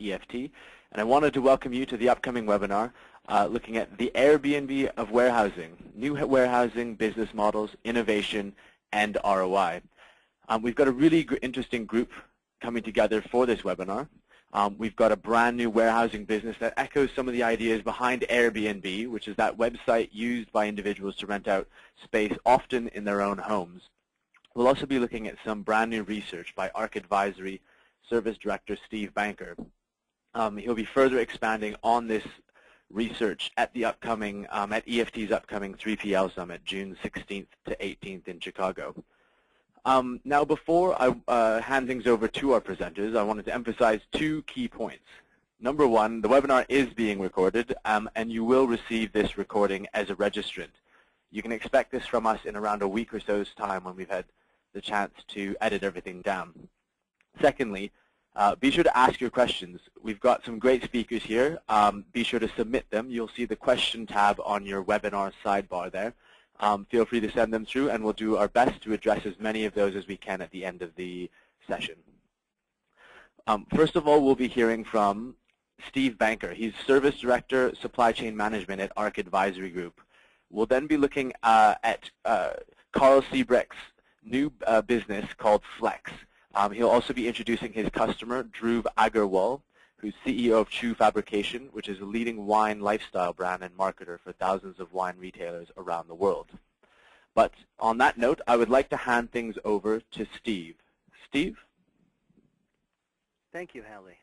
EFT, and I wanted to welcome you to the upcoming webinar looking at the Airbnb of warehousing, new warehousing business models, innovation, and ROI. We've got a really interesting group coming together for this webinar. We've got a brand new warehousing business that echoes some of the ideas behind Airbnb, which is that website used by individuals to rent out space, often in their own homes. We'll also be looking at some brand new research by ARC Advisory Service Director Steve Banker. He'll be further expanding on this research at the upcoming, at EFT's upcoming 3PL Summit, June 16th to 18th in Chicago. Now, before I hand things over to our presenters, I wanted to emphasize two key points. Number one, the webinar is being recorded, and you will receive this recording as a registrant. You can expect this from us in around a week or so's time when we've had the chance to edit everything down. Secondly, be sure to ask your questions. We've got some great speakers here. Be sure to submit them. You'll see the question tab on your webinar sidebar there. Feel free to send them through, and we'll do our best to address as many of those as we can at the end of the session. First of all, we'll be hearing from Steve Banker. He's Service Director, Supply Chain Management at ARC Advisory Group. We'll then be looking at Carl Siebrecht's new business called FLEXE. He'll also be introducing his customer, Dhruv Agarwal, who's CEO of Chew Fabrication, which is a leading wine lifestyle brand and marketer for thousands of wine retailers around the world. But on that note, I would like to hand things over to Steve. Steve? Thank you, Hallie.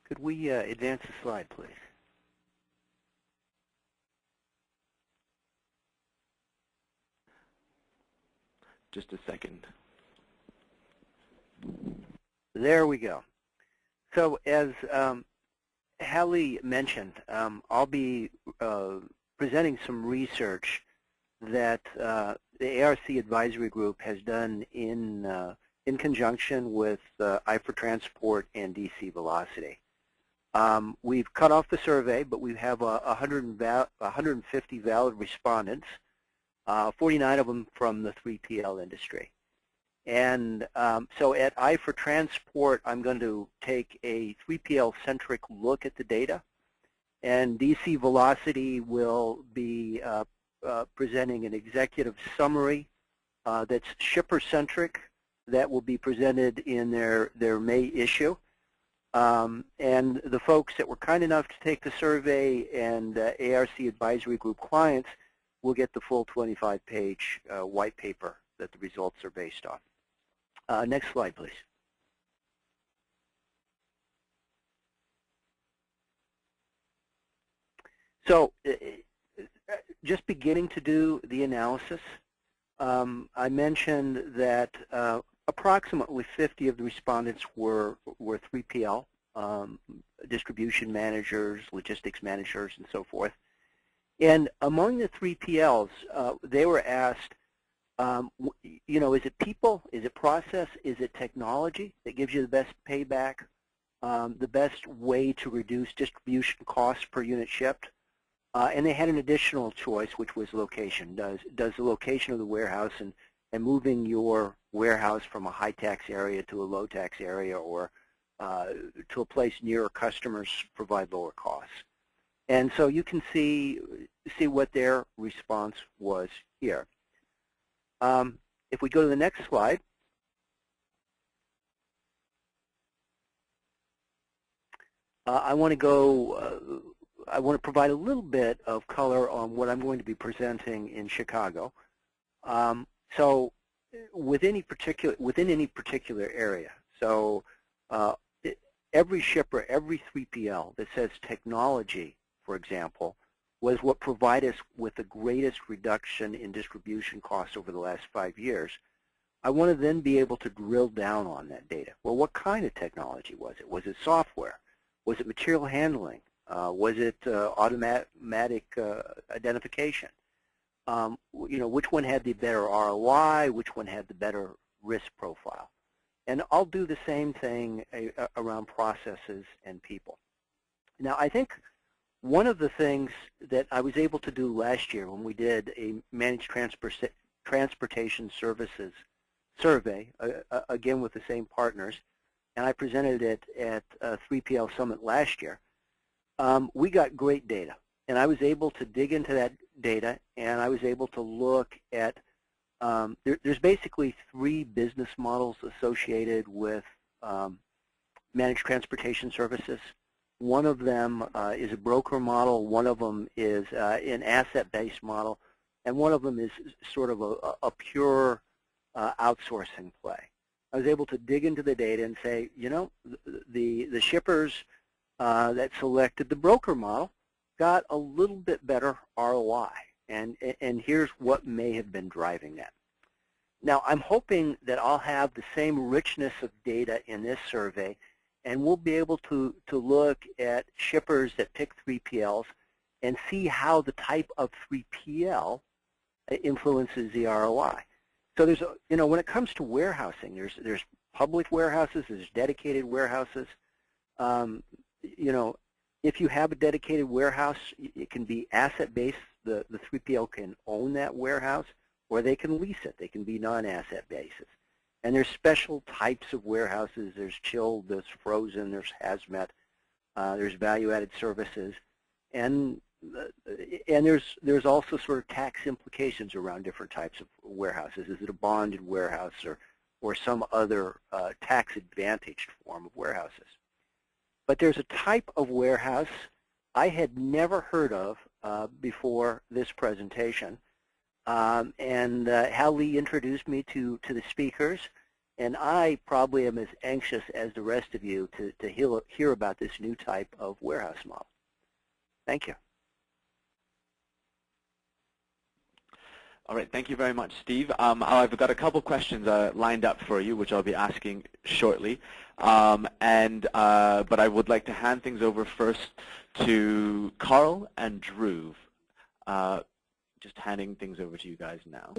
Could we advance the slide, please? Just a second. There we go. So as Hallie mentioned, I'll be presenting some research that the ARC Advisory Group has done in conjunction with I4Transport and DC Velocity. We've cut off the survey, but we have 150 valid respondents, 49 of them from the 3PL industry. And so at I4Transport, I'm going to take a 3PL-centric look at the data, and DC Velocity will be presenting an executive summary that's shipper-centric that will be presented in their May issue. And the folks that were kind enough to take the survey and ARC Advisory Group clients will get the full 25-page white paper that the results are based on. Next slide, please. So just beginning to do the analysis, I mentioned that approximately 50 of the respondents were 3PL, distribution managers, logistics managers, and so forth. And among the 3PLs, they were asked, you know, is it people, is it process, is it technology that gives you the best payback, the best way to reduce distribution costs per unit shipped? And they had an additional choice, which was location. Does the location of the warehouse and moving your warehouse from a high tax area to a low tax area or to a place nearer customers provide lower costs? And so you can see what their response was here. If we go to the next slide, I want to provide a little bit of color on what I'm going to be presenting in Chicago. So within any particular area, so every shipper, every 3PL that says technology, for example, was what provided us with the greatest reduction in distribution costs over the last 5 years. I want to then be able to drill down on that data. Well, what kind of technology was it? Was it software? Was it material handling? Was it automatic identification? You know, which one had the better ROI? Which one had the better risk profile? And I'll do the same thing around processes and people. Now, I think one of the things that I was able to do last year when we did a managed transportation services survey, again with the same partners, and I presented it at 3PL Summit last year, we got great data. And I was able to dig into that data, and I was able to look at, there's basically 3 business models associated with managed transportation services. One of them is a broker model, one of them is an asset-based model, and one of them is sort of a pure outsourcing play. I was able to dig into the data and say, you know, the shippers that selected the broker model got a little bit better ROI, and here's what may have been driving that. Now, I'm hoping that I'll have the same richness of data in this survey, and we'll be able to look at shippers that pick 3PLs and see how the type of 3PL influences the ROI. So there's, you know, when it comes to warehousing, there's public warehouses, there's dedicated warehouses. You know, if you have a dedicated warehouse, it can be asset-based. The 3PL can own that warehouse, or they can lease it. They can be non-asset basis. And there's special types of warehouses. There's chilled, there's frozen, there's hazmat, there's value-added services, and there's also sort of tax implications around different types of warehouses. Is it a bonded warehouse or some other tax-advantaged form of warehouses? But there's a type of warehouse I had never heard of before this presentation. And Hal Lee introduced me to the speakers, and I probably am as anxious as the rest of you to hear about this new type of warehouse model. Thank you. All right, thank you very much, Steve. I've got a couple questions lined up for you, which I'll be asking shortly. But I would like to hand things over first to Carl and Dhruv. Just handing things over to you guys now.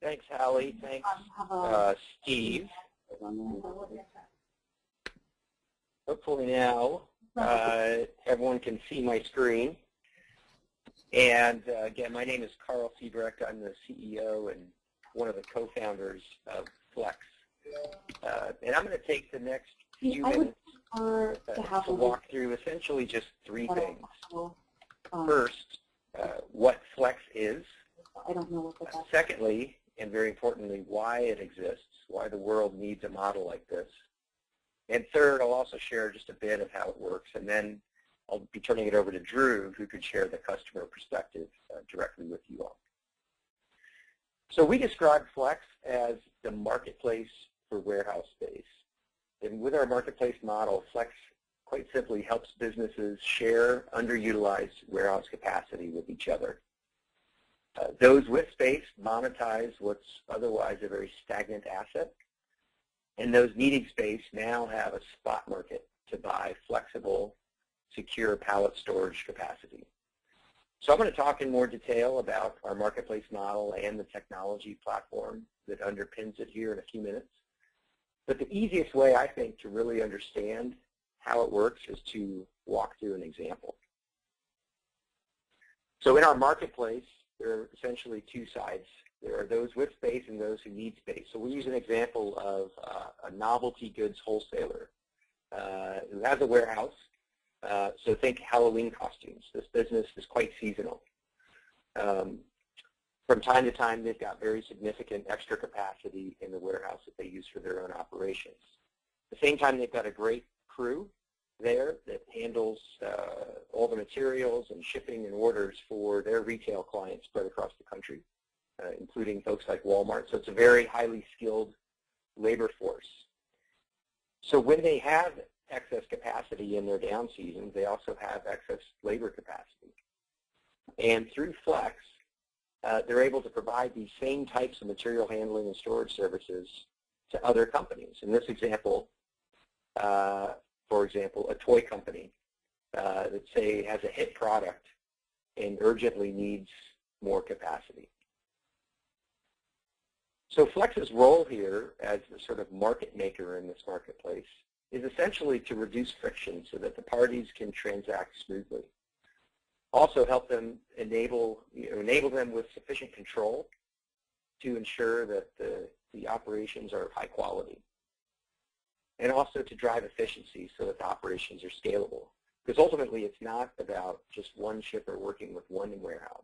Thanks, Hallie. Thanks, Steve. Hopefully now everyone can see my screen. And again, my name is Carl Siebrecht. I'm the CEO and one of the co-founders of FLEXE. And I'm going to take the next few minutes to walk through essentially just 3 things. First, what FLEXE is. Secondly, and very importantly, why it exists, why the world needs a model like this. And third, I'll also share just a bit of how it works, and then I'll be turning it over to Dhruv, who could share the customer perspective directly with you all. So we describe FLEXE as the marketplace for warehouse space. And with our marketplace model, FLEXE quite simply helps businesses share underutilized warehouse capacity with each other. Those with space monetize what's otherwise a very stagnant asset, and those needing space now have a spot market to buy flexible, secure pallet storage capacity. So I'm going to talk in more detail about our marketplace model and the technology platform that underpins it here in a few minutes. But the easiest way, I think, to really understand how it works is to walk through an example. So in our marketplace, there are essentially 2 sides. There are those with space and those who need space. So we use an example of a novelty goods wholesaler who has a warehouse. So think Halloween costumes. This business is quite seasonal. From time to time, they've got very significant extra capacity in the warehouse that they use for their own operations. At the same time, they've got a great crew there that handles all the materials and shipping and orders for their retail clients spread across the country, including folks like Walmart. So it's a very highly skilled labor force. So when they have excess capacity in their down seasons, they also have excess labor capacity. And through FLEXE, they're able to provide these same types of material handling and storage services to other companies. In this example, for example, a toy company that, say, has a hit product and urgently needs more capacity. So FLEXE's role here as the sort of market maker in this marketplace is essentially to reduce friction so that the parties can transact smoothly. Also help them enable them with sufficient control to ensure that the operations are of high quality. And also to drive efficiency so that the operations are scalable. Because ultimately it's not about just one shipper working with one warehouse,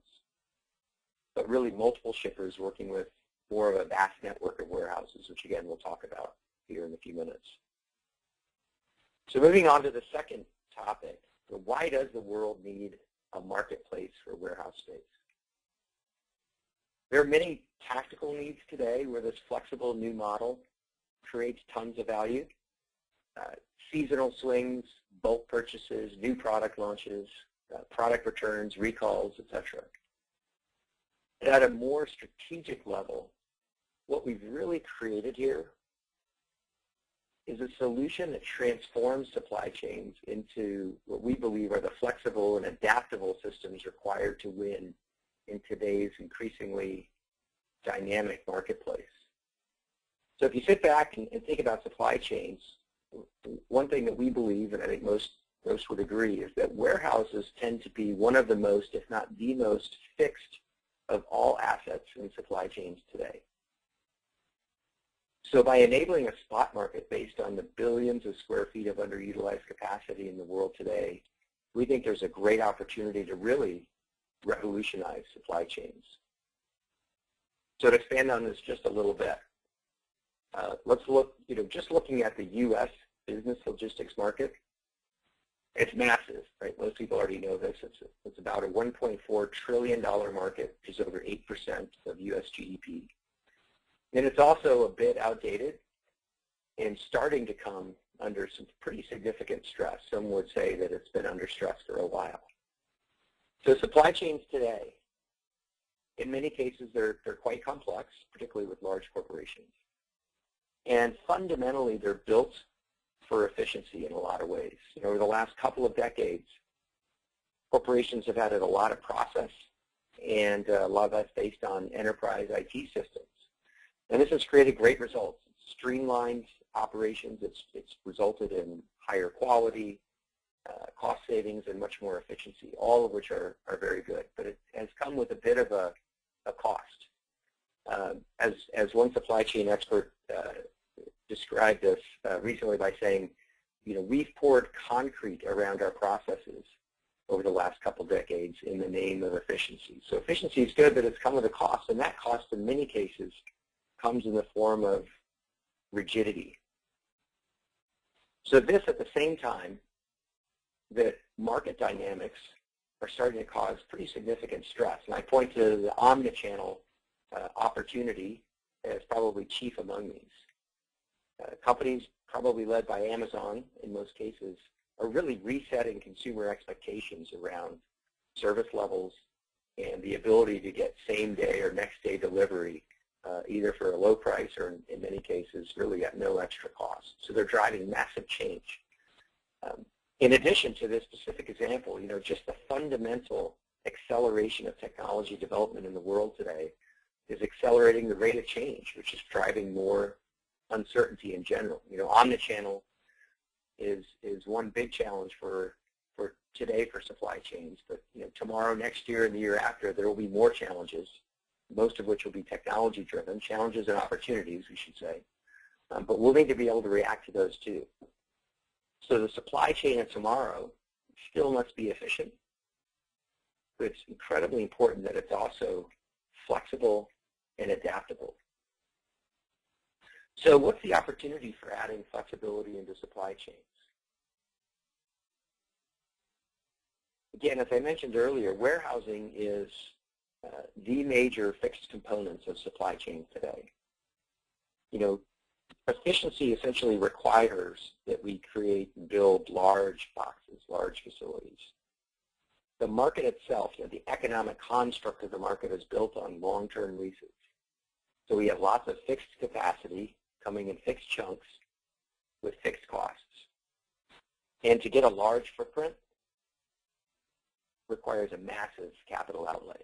but really multiple shippers working with more of a vast network of warehouses, which again we'll talk about here in a few minutes. So moving on to the second topic, why does the world need a marketplace for warehouse space? There are many tactical needs today where this flexible new model creates tons of value. Seasonal swings, bulk purchases, new product launches, product returns, recalls, etc. At a more strategic level, what we've really created here is a solution that transforms supply chains into what we believe are the flexible and adaptable systems required to win in today's increasingly dynamic marketplace. So if you sit back and think about supply chains, one thing that we believe, and I think most would agree, is that warehouses tend to be one of the most, if not the most, fixed of all assets in supply chains today. So by enabling a spot market based on the billions of square feet of underutilized capacity in the world today, we think there's a great opportunity to really revolutionize supply chains. So to expand on this just a little bit, let's look, just looking at the U.S. business logistics market, it's massive, right? Most people already know this. It's about a $1.4 trillion market, which is over 8% of U.S. GDP. And it's also a bit outdated and starting to come under some pretty significant stress. Some would say that it's been under stress for a while. So supply chains today, in many cases, they're quite complex, particularly with large corporations. And fundamentally, they're built for efficiency in a lot of ways. Over the last couple of decades, corporations have added a lot of process, and a lot of that's based on enterprise IT systems. And this has created great results. It's streamlined operations. It's resulted in higher quality, cost savings, and much more efficiency, all of which are very good. But it has come with a bit of a cost. As one supply chain expert described this recently by saying, we've poured concrete around our processes over the last couple decades in the name of efficiency. So efficiency is good, but it's come with a cost, and that cost in many cases comes in the form of rigidity. So this at the same time that market dynamics are starting to cause pretty significant stress. And I point to the omnichannel opportunity as probably chief among these. Companies, probably led by Amazon in most cases, are really resetting consumer expectations around service levels and the ability to get same-day or next-day delivery, either for a low price or in many cases really at no extra cost. So they're driving massive change. In addition to this specific example, just the fundamental acceleration of technology development in the world today is accelerating the rate of change, which is driving more uncertainty in general. Omnichannel is one big challenge for today for supply chains, but tomorrow, next year, and the year after, there will be more challenges, most of which will be technology-driven, challenges and opportunities, we should say. But we'll need to be able to react to those too. So the supply chain of tomorrow still must be efficient, but it's incredibly important that it's also flexible and adaptable. So what's the opportunity for adding flexibility into supply chains? Again, as I mentioned earlier, warehousing is the major fixed components of supply chains today. Efficiency essentially requires that we create and build large boxes, large facilities. The market itself, the economic construct of the market is built on long-term leases. So we have lots of fixed capacity coming in fixed chunks with fixed costs. And to get a large footprint requires a massive capital outlay.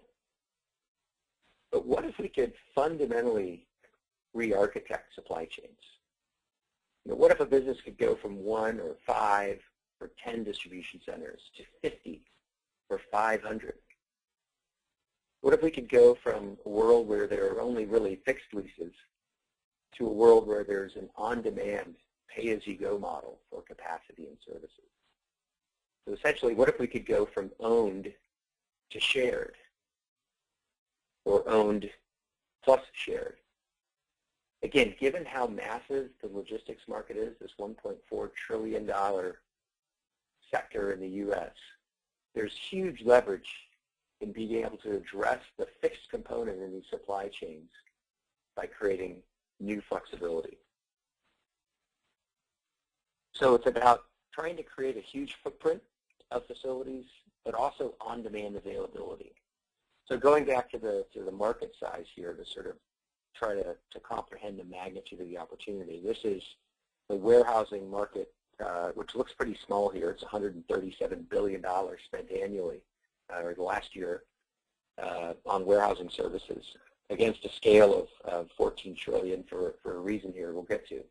But what if we could fundamentally re-architect supply chains? What if a business could go from 1 or 5 or 10 distribution centers to 50 or 500? What if we could go from a world where there are only really fixed leases to a world where there's an on-demand, pay-as-you-go model for capacity and services? So essentially, what if we could go from owned to shared, or owned plus shared? Again, given how massive the logistics market is, this $1.4 trillion sector in the U.S., there's huge leverage in being able to address the fixed component in these supply chains by creating new flexibility. So it's about trying to create a huge footprint of facilities, but also on-demand availability. So going back to the market size here to sort of try to comprehend the magnitude of the opportunity, this is the warehousing market, which looks pretty small here. It's $137 billion spent annually, or the last year, on warehousing services against a scale of 14 trillion for a reason here we'll get to.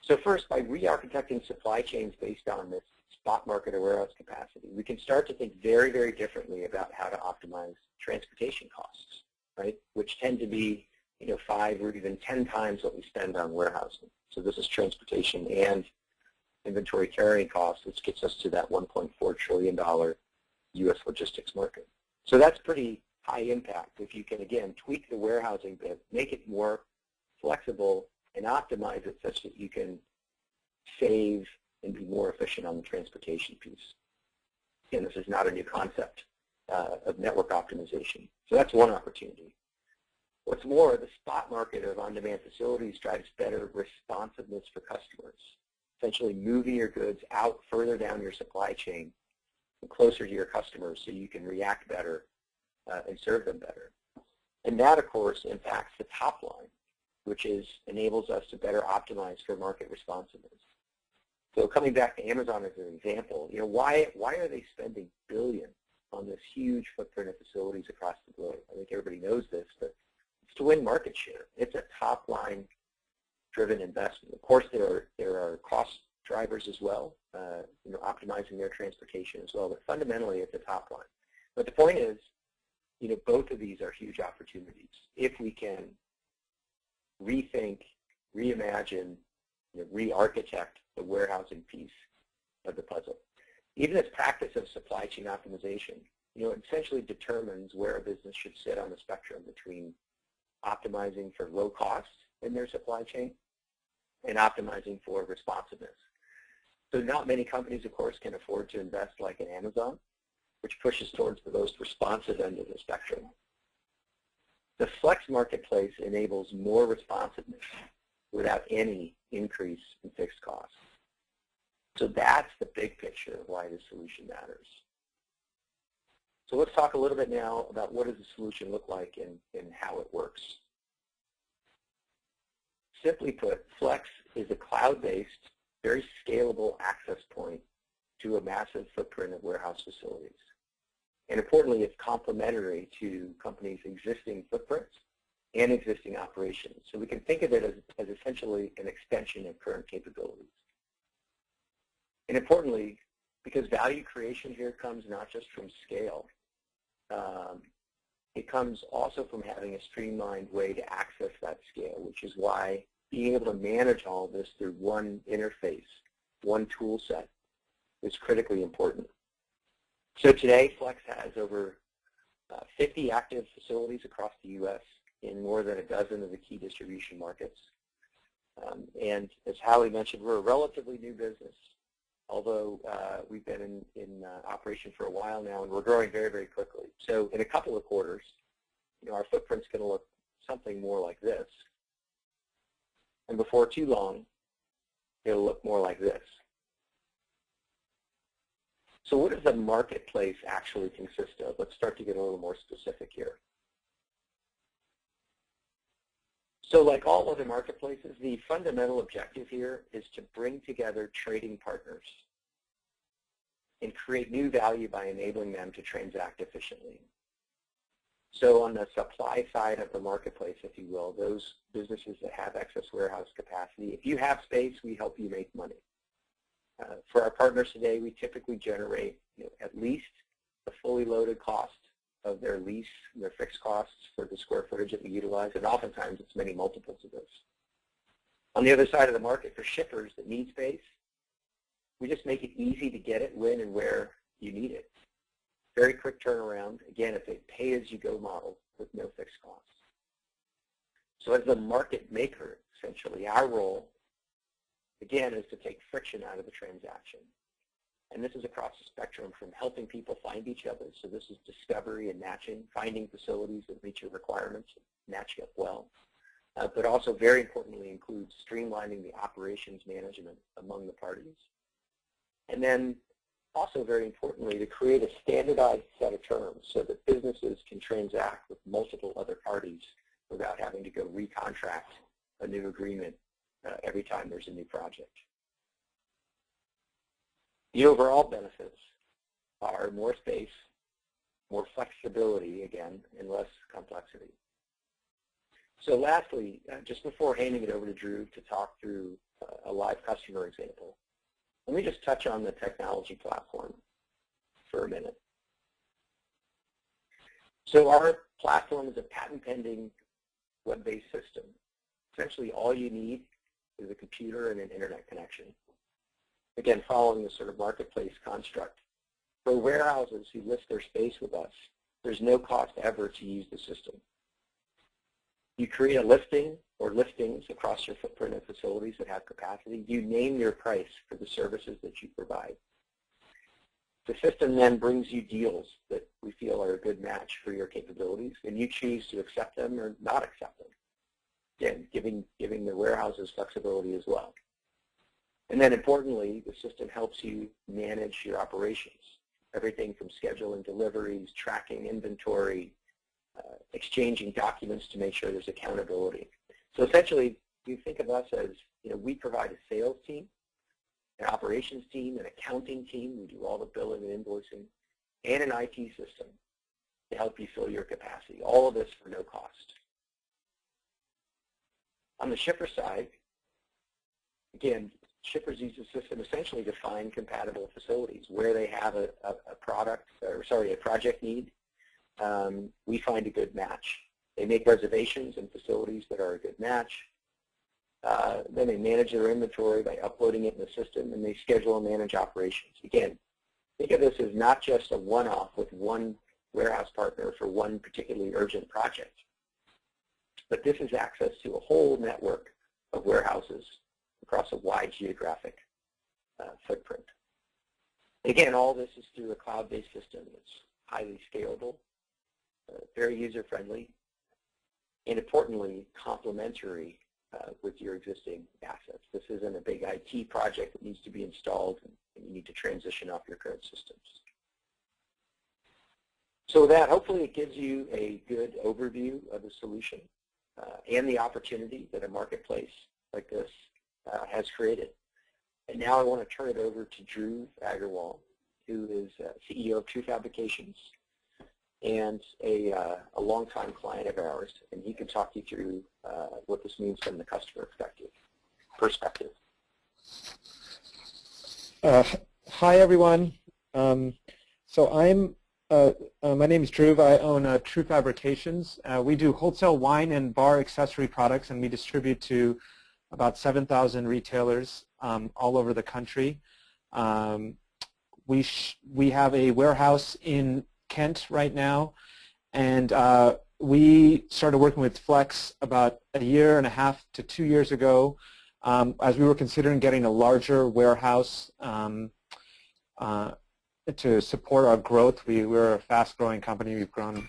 So first, by re-architecting supply chains based on this spot market or warehouse capacity, we can start to think very, very differently about how to optimize transportation costs, right? Which tend to be, 5 or even 10 times what we spend on warehousing. So this is transportation and inventory carrying costs, which gets us to that $1.4 trillion U.S. logistics market. So that's pretty high impact if you can, again, tweak the warehousing bit, make it more flexible, and optimize it such that you can save and be more efficient on the transportation piece. Again, this is not a new concept of network optimization. So that's one opportunity. What's more, the spot market of on-demand facilities drives better responsiveness for customers, essentially moving your goods out further down your supply chain and closer to your customers so you can react better and serve them better. And that, of course, impacts the top line, which enables us to better optimize for market responsiveness. So coming back to Amazon as an example, why are they spending billions on this huge footprint of facilities across the globe? I think everybody knows this, but it's to win market share. It's a top-line driven investment. Of course, there are cost drivers as well, optimizing their transportation as well, but fundamentally it's a top line. But the point is, both of these are huge opportunities if we can rethink, reimagine, re-architect the warehousing piece of the puzzle. Even this practice of supply chain optimization, it essentially determines where a business should sit on the spectrum between optimizing for low cost in their supply chain and optimizing for responsiveness. So not many companies, of course, can afford to invest like an Amazon, which pushes towards the most responsive end of the spectrum. The FLEXE Marketplace enables more responsiveness without any increase in fixed costs. So that's the big picture of why this solution matters. So let's talk a little bit now about what does the solution look like and how it works. Simply put, FLEXE is a cloud-based, very scalable access point to a massive footprint of warehouse facilities. And importantly, it's complementary to companies' existing footprints and existing operations. So we can think of it as essentially an extension of current capabilities. And importantly, because value creation here comes not just from scale, it comes also from having a streamlined way to access that scale, which is why being able to manage all this through one interface, one tool set, is critically important. So today, FLEXE has over 50 active facilities across the U.S. in more than a dozen of the key distribution markets. And as Hallie mentioned, we're a relatively new business, although we've been in operation for a while now, and we're growing very, very quickly. So in a couple of quarters, our footprint's going to look something more like this. And before too long, it'll look more like this. So what does the marketplace actually consist of? Let's start to get a little more specific here. So like all other marketplaces, the fundamental objective here is to bring together trading partners and create new value by enabling them to transact efficiently. So on the supply side of the marketplace, if you will, those businesses that have excess warehouse capacity, if you have space, we help you make money. For our partners today, we typically generate at least the fully loaded cost of their lease, their fixed costs for the square footage that we utilize, and oftentimes it's many multiples of this. On the other side of the market, for shippers that need space, we just make it easy to get it when and where you need it. Very quick turnaround. Again, it's a pay-as-you-go model with no fixed costs. So as the market maker, essentially, our role, again, is to take friction out of the transaction. And this is across the spectrum from helping people find each other. So this is discovery and matching, finding facilities that meet your requirements, match up well. But also, very importantly, includes streamlining the operations management among the parties. And then also, very importantly, to create a standardized set of terms so that businesses can transact with multiple other parties without having to go recontract a new agreement every time there's a new project. The overall benefits are more space, more flexibility, again, and less complexity. So lastly, just before handing it over to Drew to talk through a live customer example, let me just touch on the technology platform for a minute. So our platform is a patent-pending web-based system. Essentially, all you need is a computer and an internet connection. Again, following the sort of marketplace construct. For warehouses who list their space with us, there's no cost ever to use the system. You create a listing or listings across your footprint of facilities that have capacity. You name your price for the services that you provide. The system then brings you deals that we feel are a good match for your capabilities, and you choose to accept them or not accept them. Again, giving the warehouses flexibility as well. And then importantly, the system helps you manage your operations. Everything from scheduling deliveries, tracking inventory, exchanging documents to make sure there's accountability. So essentially, you think of us as, we provide a sales team, an operations team, an accounting team. We do all the billing and invoicing, and an IT system to help you fill your capacity. All of this for no cost. On the shipper side, again, shippers use the system essentially to find compatible facilities where they have a project need. We find a good match. They make reservations in facilities that are a good match. Then they manage their inventory by uploading it in the system, and they schedule and manage operations. Again, think of this as not just a one-off with one warehouse partner for one particularly urgent project, but this is access to a whole network of warehouses across a wide geographic footprint. Again, all this is through a cloud-based system that's highly scalable, very user-friendly, and importantly, complementary with your existing assets. This isn't a big IT project that needs to be installed and you need to transition off your current systems. So with that, hopefully it gives you a good overview of the solution and the opportunity that a marketplace like this has created. And now I want to turn it over to Drew Agarwal, who is CEO of True Fabrications and a longtime client of ours, and he can talk you through what this means from the customer perspective. Hi, everyone. So my name is Drew. I own True Fabrications. We do wholesale wine and bar accessory products, and we distribute to about 7,000 retailers all over the country. We have a warehouse in Kent right now, and we started working with FLEXE about 1.5 to 2 years ago as we were considering getting a larger warehouse to support our growth. We're a fast-growing company. We've grown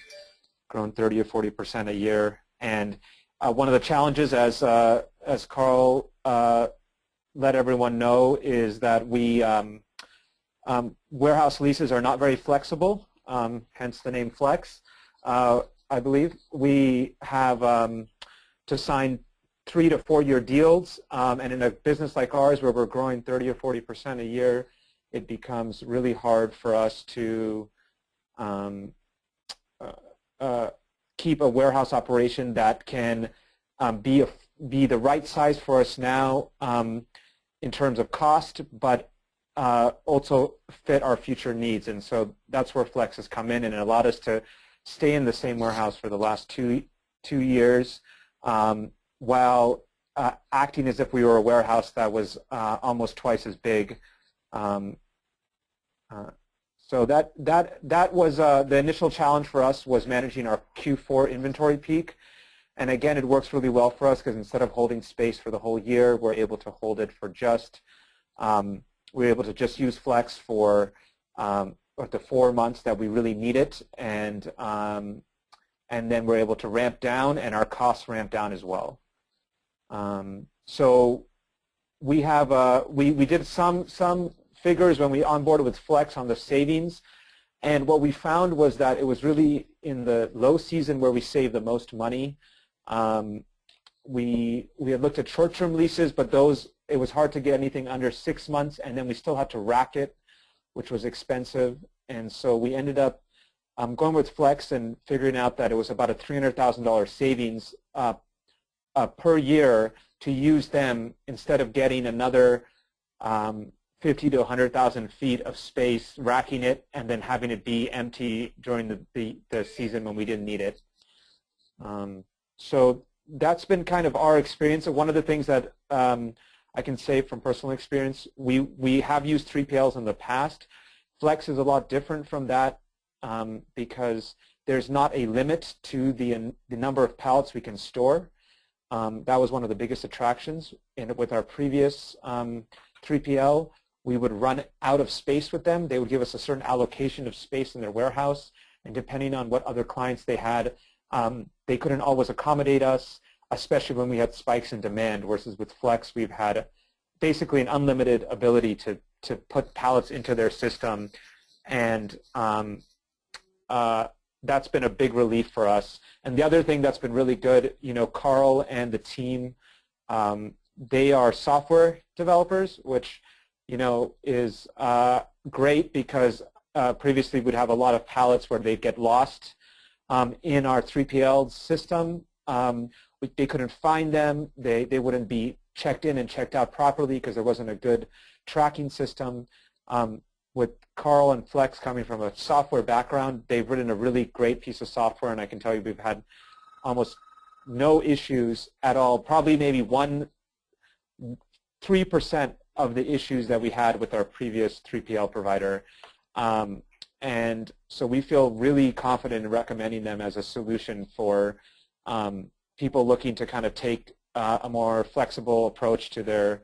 30 or 40% a year, and one of the challenges, as Carl let everyone know, is that warehouse leases are not very flexible, hence the name FLEXE. I believe we have to sign 3 to 4 year deals, and in a business like ours where we're growing 30 or 40% a year, it becomes really hard for us to keep a warehouse operation that can be the right size for us now in terms of cost, but also fit our future needs. And so that's where FLEXE has come in, and it allowed us to stay in the same warehouse for the last two years while acting as if we were a warehouse that was almost twice as big. So that was the initial challenge for us, was managing our Q4 inventory peak. And again, it works really well for us because instead of holding space for the whole year, we're able to hold it for just, we're able to just use FLEXE for the 4 months that we really need it, and then we're able to ramp down, and our costs ramp down as well. So we have we did some figures when we onboarded with FLEXE on the savings, and what we found was that it was really in the low season where we saved the most money. We had looked at short-term leases, but those, it was hard to get anything under 6 months, and then we still had to rack it, which was expensive. And so we ended up going with FLEXE and figuring out that it was about a $300,000 savings per year to use them instead of getting another 50 to 100,000 feet of space, racking it, and then having it be empty during the season when we didn't need it. So that's been kind of our experience. One of the things that I can say from personal experience, we have used 3PLs in the past. FLEXE is a lot different from that because there's not a limit to the number of pallets we can store. That was one of the biggest attractions. And with our previous 3PL, we would run out of space with them. They would give us a certain allocation of space in their warehouse, and depending on what other clients they had, they couldn't always accommodate us, especially when we had spikes in demand, versus with FLEXE, we've had basically an unlimited ability to put pallets into their system, and that's been a big relief for us. And the other thing that's been really good, you know, Carl and the team, they are software developers, which, you know, is great because previously we'd have a lot of pallets where they'd get lost in our 3PL system. They couldn't find them. They wouldn't be checked in and checked out properly because there wasn't a good tracking system. With Carl and FLEXE coming from a software background, they've written a really great piece of software, and I can tell you we've had almost no issues at all. Probably maybe 3% of the issues that we had with our previous 3PL provider. And so we feel really confident in recommending them as a solution for people looking to kind of take a more flexible approach to their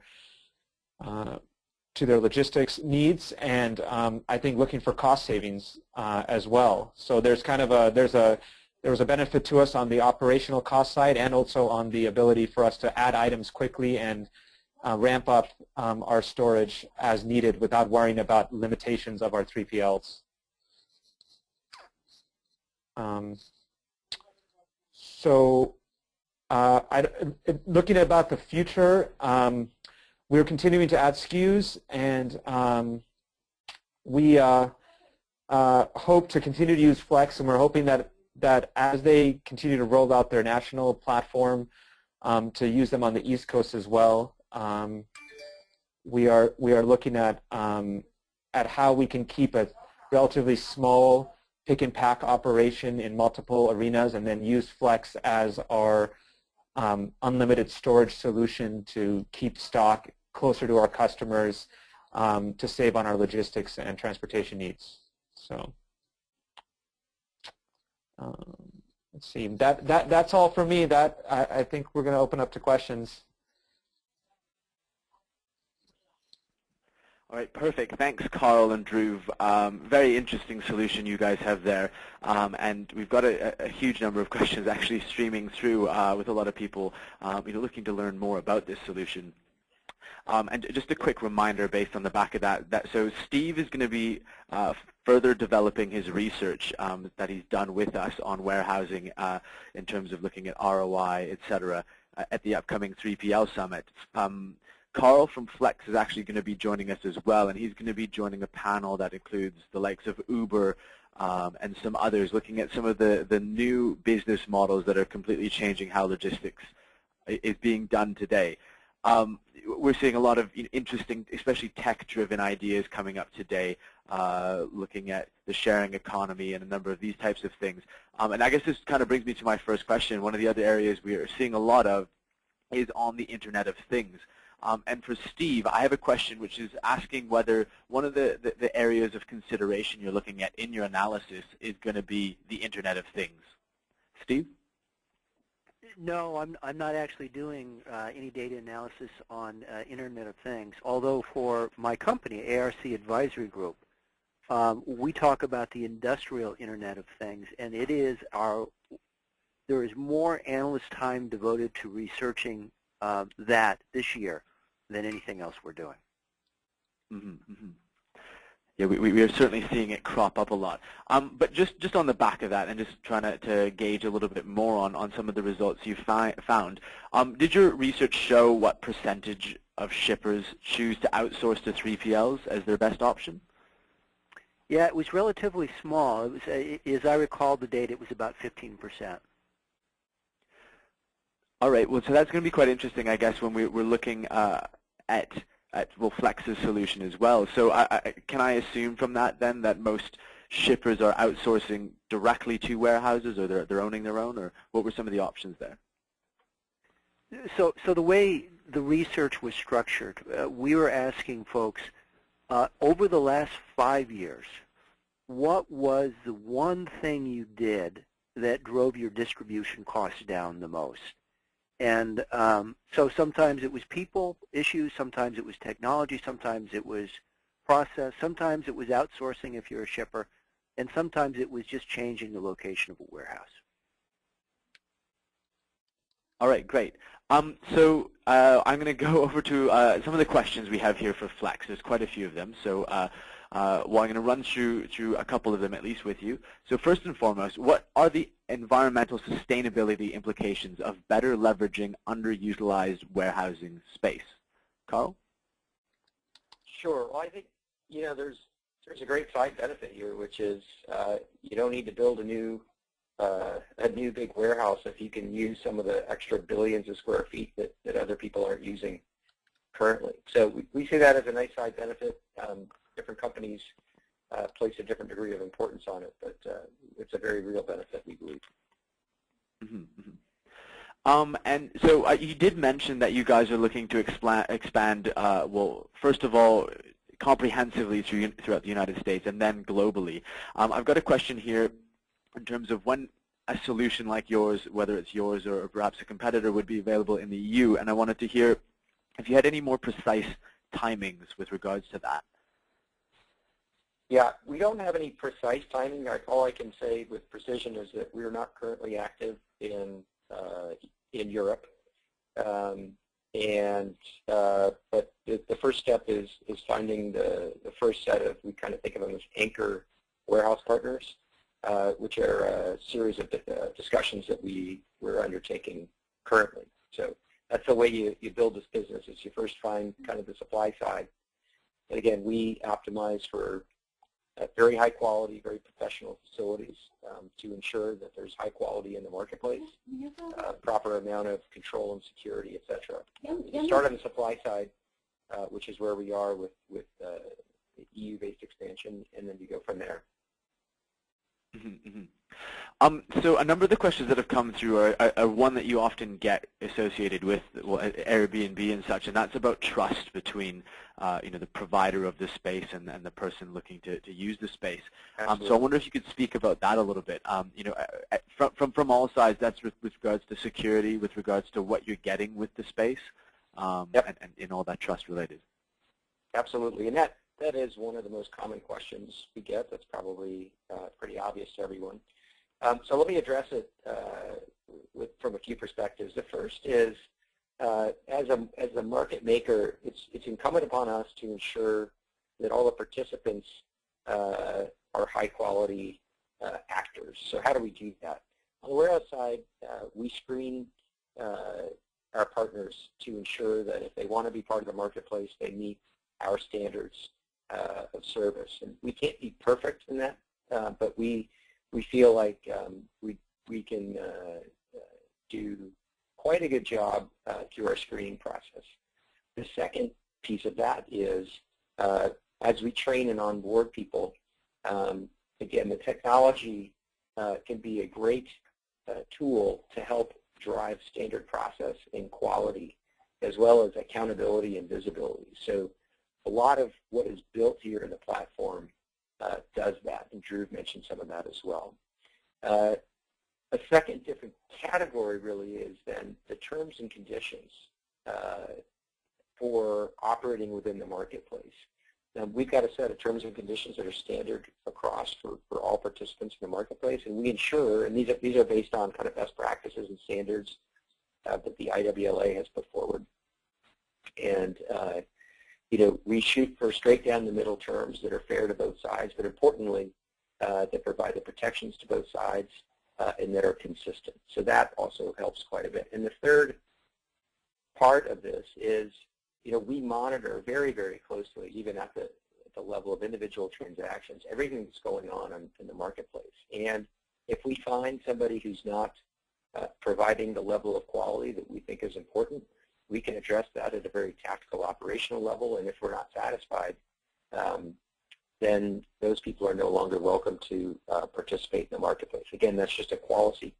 logistics needs, and I think looking for cost savings as well. So there's kind of there was a benefit to us on the operational cost side, and also on the ability for us to add items quickly and ramp up our storage as needed without worrying about limitations of our 3PLs. Looking about the future, we're continuing to add SKUs, and we hope to continue to use FLEXE, and we're hoping that as they continue to roll out their national platform, to use them on the East Coast as well. We are looking at how we can keep a relatively small pick and pack operation in multiple arenas, and then use FLEXE as our unlimited storage solution to keep stock closer to our customers, to save on our logistics and transportation needs. So let's see. That's all for me. I think we're going to open up to questions. All right, perfect. Thanks, Carl and Dhruv. Very interesting solution you guys have there. And we've got a huge number of questions actually streaming through with a lot of people looking to learn more about this solution. And just a quick reminder based on the back of that so Steve is going to be further developing his research that he's done with us on warehousing in terms of looking at ROI, et cetera, at the upcoming 3PL Summit. Carl from FLEXE is actually going to be joining us as well, and he's going to be joining a panel that includes the likes of Uber and some others, looking at some of the new business models that are completely changing how logistics is being done today. we're seeing a lot of interesting, especially tech-driven ideas coming up today, looking at the sharing economy and a number of these types of things. And I guess this kind of brings me to my first question. One of the other areas we are seeing a lot of is on the Internet of Things. And for Steve, I have a question which is asking whether one of the areas of consideration you're looking at in your analysis is going to be the Internet of Things. Steve? No, I'm not actually doing any data analysis on Internet of Things, although for my company, ARC Advisory Group, we talk about the industrial Internet of Things, and it is there is more analyst time devoted to researching that this year than anything else we're doing. Yeah, we are certainly seeing it crop up a lot. But just on the back of that, and just trying to gauge a little bit more on some of the results you found, did your research show what percentage of shippers choose to outsource to 3PLs as their best option? Yeah, it was relatively small. It was, as I recall the data, it was about 15%. All right. Well, so that's going to be quite interesting, I guess, when we're looking at FLEXE's solution as well. So can I assume from that then that most shippers are outsourcing directly to warehouses, or they're owning their own, or what were some of the options there? So the way the research was structured, we were asking folks, over the last 5 years, what was the one thing you did that drove your distribution costs down the most? And so sometimes it was people issues, sometimes it was technology, sometimes it was process, sometimes it was outsourcing if you're a shipper, and sometimes it was just changing the location of a warehouse. All right, great. So I'm going to go over to some of the questions we have here for FLEXE. There's quite a few of them. So I'm going to run through a couple of them at least with you. So first and foremost, what are the environmental sustainability implications of better leveraging underutilized warehousing space? Carl? Sure. Well, I think there's a great side benefit here, which is you don't need to build a new big warehouse if you can use some of the extra billions of square feet that other people aren't using currently. So we see that as a nice side benefit. Different companies place a different degree of importance on it, but it's a very real benefit, we believe. And so you did mention that you guys are looking to expand, well, first of all, comprehensively throughout the United States and then globally. I've got a question here in terms of when a solution like yours, whether it's yours or perhaps a competitor, would be available in the EU, and I wanted to hear if you had any more precise timings with regards to that. Yeah, we don't have any precise timing. All I can say with precision is that we are not currently active in Europe, but the first step is finding the first set of, we kind of think of them as anchor warehouse partners, which are a series of discussions that we're undertaking currently. So that's the way you build this business, is you first find kind of the supply side. And again, we optimize for very high quality, very professional facilities to ensure that there's high quality in the marketplace, proper amount of control and security, etc. You start on the supply side, which is where we are with EU-based expansion, and then you go from there. So a number of the questions that have come through are one that you often get associated with Airbnb and such, and that's about trust between the provider of the space and the person looking to use the space. So I wonder if you could speak about that a little bit. From all sides, that's with regards to security, with regards to what you're getting with the space, and all that trust related. Absolutely, and that is one of the most common questions we get. That's probably pretty obvious to everyone. So let me address it from a few perspectives. The first is, as a market maker, it's incumbent upon us to ensure that all the participants are high-quality actors. So how do we do that? On the warehouse side, we screen our partners to ensure that if they want to be part of the marketplace, they meet our standards of service. And we can't be perfect in that, but we feel like we can do quite a good job through our screening process. the second piece of that is as we train and onboard people, again, the technology can be a great tool to help drive standard process and quality, as well as accountability and visibility. So a lot of what is built here in the platform does that, and Drew mentioned some of that as well. A second different category really is then the terms and conditions for operating within the marketplace. Now, we've got a set of terms and conditions that are standard across for all participants in the marketplace, and we ensure, and these are based on kind of best practices and standards that the IWLA has put forward. And you know, we shoot for straight down the middle terms that are fair to both sides, but importantly, that provide the protections to both sides and that are consistent. So that also helps quite a bit. And the third part of this is, you know, we monitor very, very closely, even at the level of individual transactions, everything that's going on in the marketplace. And if we find somebody who's not providing the level of quality that we think is important, we can address that at a very tactical operational level. And if we're not satisfied, then those people are no longer welcome to participate in the marketplace. Again, that's just a quality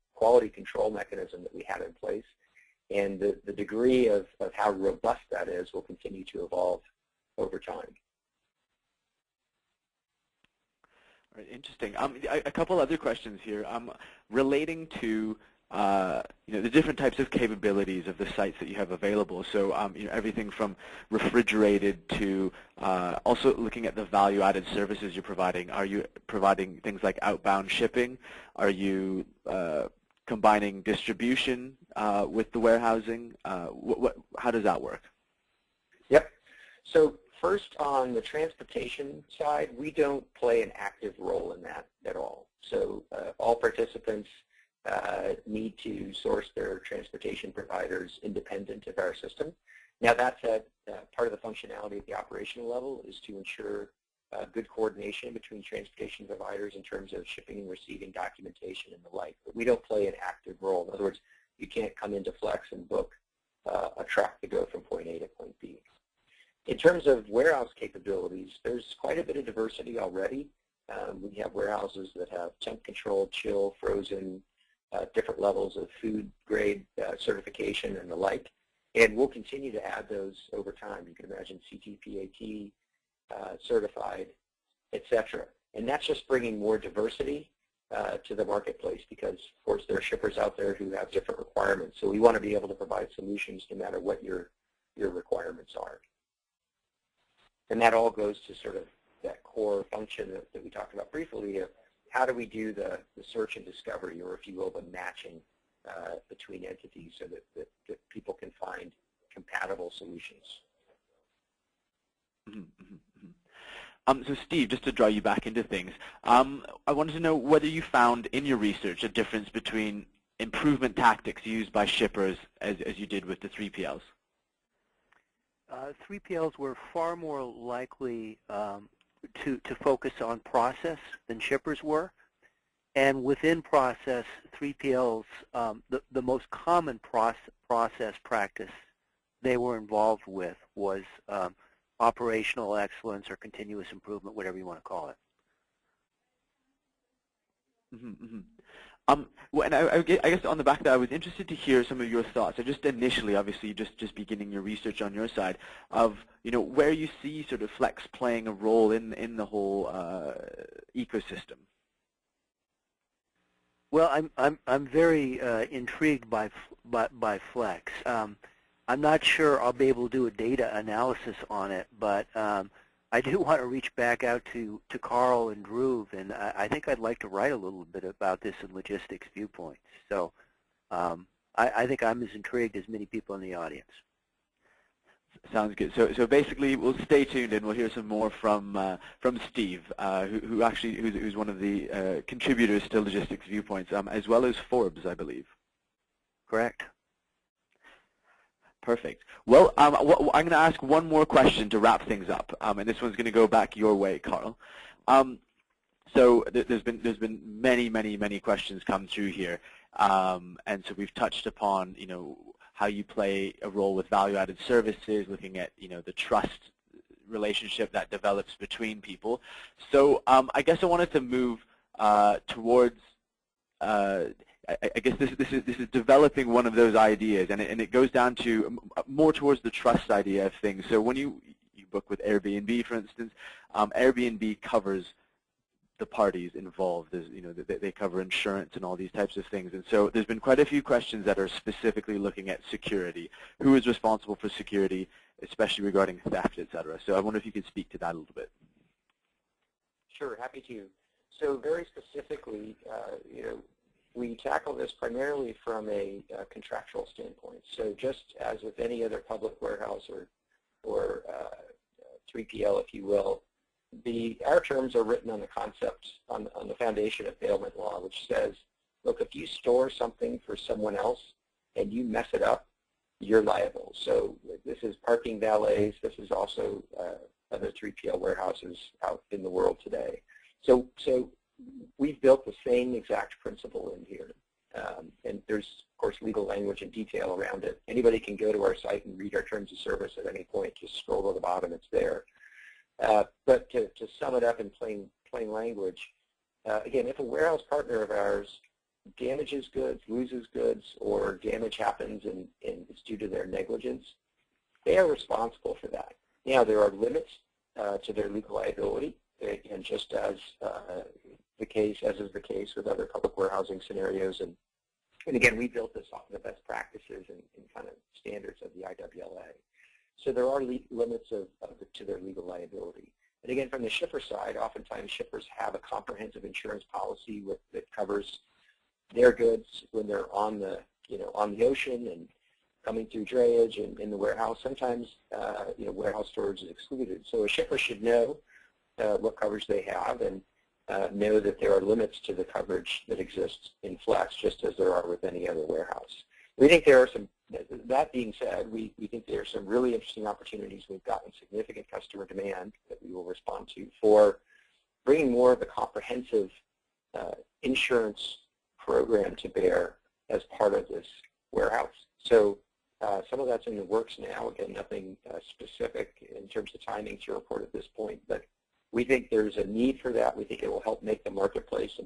control mechanism that we have in place. And the degree of how robust that is will continue to evolve over time. All right, interesting. A couple other questions here relating to you know, the different types of capabilities of the sites that you have available. So you know, everything from refrigerated to also looking at the value-added services you're providing. Are you providing things like outbound shipping? Are you combining distribution with the warehousing? How does that work? Yep. So first, on the transportation side, we don't play an active role in that at all. So all participants need to source their transportation providers independent of our system. Now, that said, part of the functionality at the operational level is to ensure good coordination between transportation providers in terms of shipping and receiving documentation and the like. But we don't play an active role. In other words, you can't come into FLEXE and book a truck to go from point A to point B. In terms of warehouse capabilities, there's quite a bit of diversity already. We have warehouses that have temp controlled, chill, frozen, different levels of food grade certification and the like. And we'll continue to add those over time. You can imagine CTPAT, certified, etc. And that's just bringing more diversity to the marketplace because, of course, there are shippers out there who have different requirements. So we want to be able to provide solutions no matter what your requirements are. And that all goes to sort of that core function that we talked about briefly of how do we do the search and discovery, or if you will, the matching between entities so that people can find compatible solutions. So Steve, just to draw you back into things, I wanted to know whether you found in your research a difference between improvement tactics used by shippers as you did with the 3PLs. 3PLs were far more likely to focus on process than shippers were. And within process, 3PLs, the most common process practice they were involved with was operational excellence or continuous improvement, whatever you want to call it. Well, and I guess on the back of that, I was interested to hear some of your thoughts. So just initially, obviously, just beginning your research on your side of, you know, where you see sort of FLEXE playing a role in the whole ecosystem. Well, I'm very intrigued by FLEXE. I'm not sure I'll be able to do a data analysis on it, but I do want to reach back out to Carl and Drew, and I think I'd like to write a little bit about this in Logistics Viewpoints. So I think I'm as intrigued as many people in the audience. Sounds good. So basically, we'll stay tuned and we'll hear some more from Steve, who's one of the contributors to Logistics Viewpoints, as well as Forbes, I believe. Correct. Perfect. Well, I'm going to ask one more question to wrap things up, and this one's going to go back your way, Carl. So there's been many questions come through here, and so we've touched upon, you know, how you play a role with value-added services, looking at the trust relationship that develops between people. So I guess I wanted to move towards. I guess this is developing one of those ideas, and it goes down to more towards the trust idea of things. So when you book with Airbnb, for instance, Airbnb covers the parties involved. There's, they cover insurance and all these types of things. And so there's been quite a few questions that are specifically looking at security. Who is responsible for security, especially regarding theft, et cetera? So I wonder if you could speak to that a little bit. Sure, happy to. So very specifically, we tackle this primarily from a contractual standpoint. So just as with any other public warehouse or 3PL, if you will, our terms are written on the concept, on the foundation of bailment law, which says, look, if you store something for someone else and you mess it up, you're liable. So this is parking valets. This is also other 3PL warehouses out in the world today. So we've built the same exact principle in here. And there's, of course, legal language and detail around it. Anybody can go to our site and read our terms of service at any point. Just scroll to the bottom, it's there. But to sum it up in plain language, again, if a warehouse partner of ours damages goods, loses goods, or damage happens and it's due to their negligence, they are responsible for that. Now, there are limits to their legal liability, and just as is the case with other public warehousing scenarios. And again, we built this off of the best practices and kind of standards of the IWLA. So there are limits to their legal liability. And again, from the shipper side, oftentimes shippers have a comprehensive insurance policy that covers their goods when they're on the ocean and coming through drayage and in the warehouse. Sometimes warehouse storage is excluded. So a shipper should know what coverage they have and know that there are limits to the coverage that exists in FLEXE, just as there are with any other warehouse. We think there are some. That being said, we think there are some really interesting opportunities. We've gotten significant customer demand that we will respond to for bringing more of a comprehensive insurance program to bear as part of this warehouse. So some of that's in the works now. Again, nothing specific in terms of timing to report at this point, but we think there's a need for that. We think it will help make the marketplace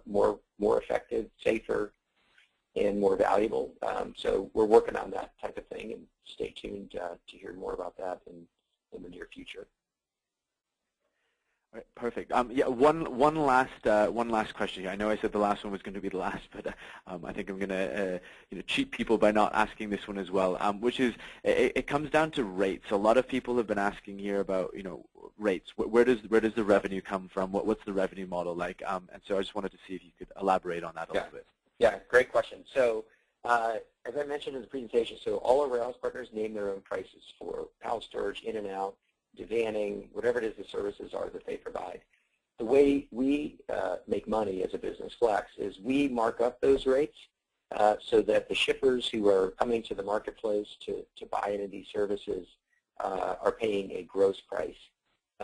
more effective, safer, and more valuable. So we're working on that type of thing, and stay tuned to hear more about that in the near future. All right, perfect. Yeah, one last question here. I know I said the last one was going to be the last, but I think I'm going to cheat people by not asking this one as well, which is it comes down to rates. A lot of people have been asking here about rates. Where does the revenue come from? What's the revenue model like? And so I just wanted to see if you could elaborate on that a little bit. Yeah, great question. So as I mentioned in the presentation, so all our warehouse partners name their own prices for pallet storage, in and out, divanning, whatever it is the services are that they provide. The way we make money as a business, FLEXE, is we mark up those rates so that the shippers who are coming to the marketplace to buy into these services are paying a gross price,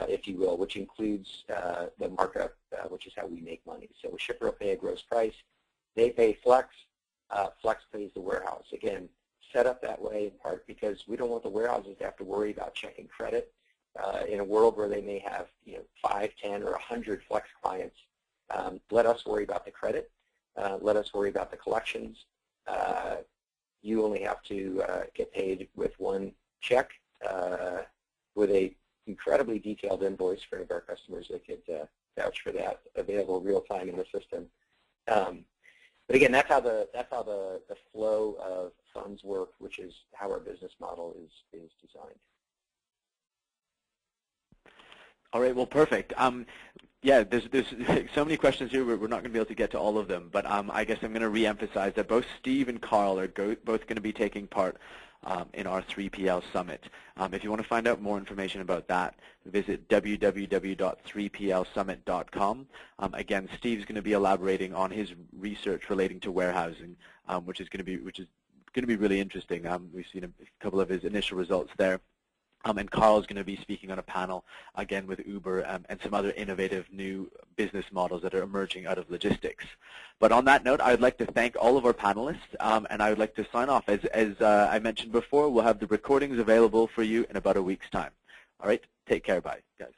if you will, which includes the markup, which is how we make money. So a shipper will pay a gross price. They pay FLEXE. FLEXE pays the warehouse. Again, set up that way in part because we don't want the warehouses to have to worry about checking credit. In a world where they may have 5, 10, or 100 FLEXE clients, let us worry about the credit. Let us worry about the collections. You only have to get paid with one check with a incredibly detailed invoice for any of our customers that could vouch for that, available real time in the system. But again, that's how the flow of funds work, which is how our business model is designed. All right, well, perfect. Yeah, there's so many questions here. We're not going to be able to get to all of them, but I guess I'm going to reemphasize that both Steve and Carl are both going to be taking part in our 3PL Summit. If you want to find out more information about that, visit www.3plsummit.com. Again, Steve's going to be elaborating on his research relating to warehousing, which is going to be really interesting. We've seen a couple of his initial results there. And Carl's going to be speaking on a panel, again, with Uber and some other innovative new business models that are emerging out of logistics. But on that note, I would like to thank all of our panelists, and I would like to sign off. As I mentioned before, we'll have the recordings available for you in about a week's time. All right, take care. Bye, guys.